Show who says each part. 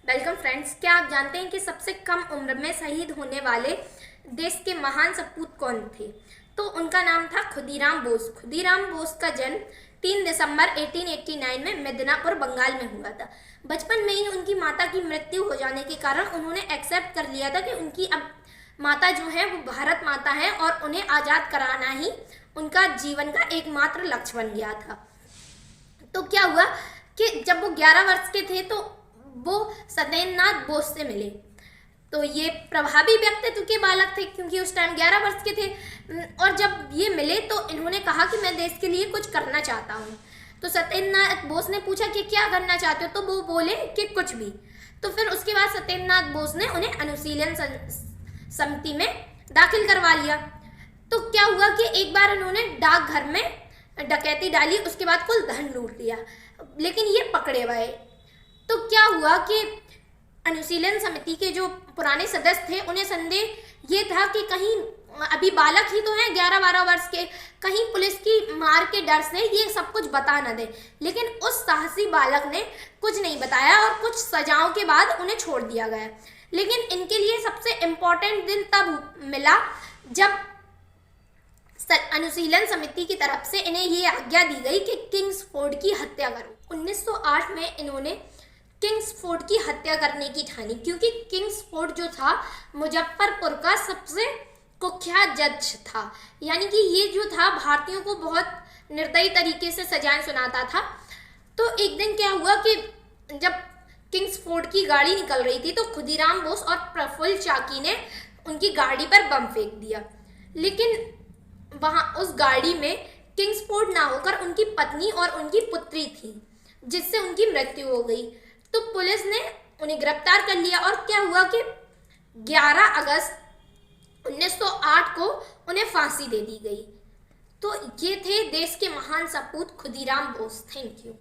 Speaker 1: Welcome friends. क्या आप जानते हैं कि सबसे कम उम्र में शहीद होने वाले देश के महान सपूत कौन थे? तो उनका नाम था खुदीराम बोस। खुदीराम बोस का जन्म 3 दिसंबर 1889 में मिदनापुर बंगाल में हुआ था। बचपन में ही उनकी माता की मृत्यु हो जाने के कारण उन्होंने एक्सेप्ट कर लिया था कि उनकी अब माता जो है वो भारत माता है और उन्हें आज़ाद कराना ही उनका जीवन का एकमात्र लक्ष्य बन गया था। तो क्या हुआ कि जब वो 11 वर्ष के थे तो वो सत्येंद्रनाथ बोस से मिले। तो ये प्रभावी व्यक्तित्व के बालक थे क्योंकि उस टाइम 11 वर्ष के थे। और जब ये मिले तो इन्होंने कहा कि मैं देश के लिए कुछ करना चाहता हूँ। तो सत्येंद्रनाथ बोस ने पूछा कि क्या करना चाहते हो? तो वो बोले कि कुछ भी। तो फिर उसके बाद सत्येंद्रनाथ बोस ने उन्हें अनुशीलन समिति में दाखिल करवा लिया। तो क्या हुआ कि एक बार उन्होंने डाकघर में डकैती डाली, उसके बाद कुल धन लूट लिया, लेकिन ये पकड़े गए। तो क्या हुआ कि अनुशीलन समिति के जो पुराने सदस्य थे उन्हें संदेह ये था कि कहीं अभी बालक ही तो हैं 11-12 वर्ष के, कहीं पुलिस की मार के डर से ये सब कुछ बता न दे। लेकिन उस साहसी बालक ने कुछ नहीं बताया और कुछ सजाओं के बाद उन्हें छोड़ दिया गया। लेकिन इनके लिए सबसे इम्पोर्टेंट दिन तब मिला जब अनुशीलन समिति की तरफ से इन्हें ये आज्ञा दी गई कि किंग्सफोर्ड की हत्या करो। 1908 में इन्होंने किंग्सफोर्ड की हत्या करने की ठानी, क्योंकि किंग्सफोर्ड जो था मुजफ्फरपुर का सबसे कुख्यात जज था। यानी कि ये जो था भारतीयों को बहुत निर्दयी तरीके से सजाएं सुनाता था। तो एक दिन क्या हुआ कि जब किंग्सफोर्ड की गाड़ी निकल रही थी तो खुदीराम बोस और प्रफुल्ल चाकी ने उनकी गाड़ी पर बम फेंक दिया। लेकिन वहाँ उस गाड़ी में किंग्सफोर्ड ना होकर उनकी पत्नी और उनकी पुत्री थी, जिससे उनकी मृत्यु हो गई। तो पुलिस ने उन्हें गिरफ्तार कर लिया और क्या हुआ कि 11 अगस्त 1908 को उन्हें फांसी दे दी गई। तो ये थे देश के महान सपूत खुदीराम बोस। Thank you.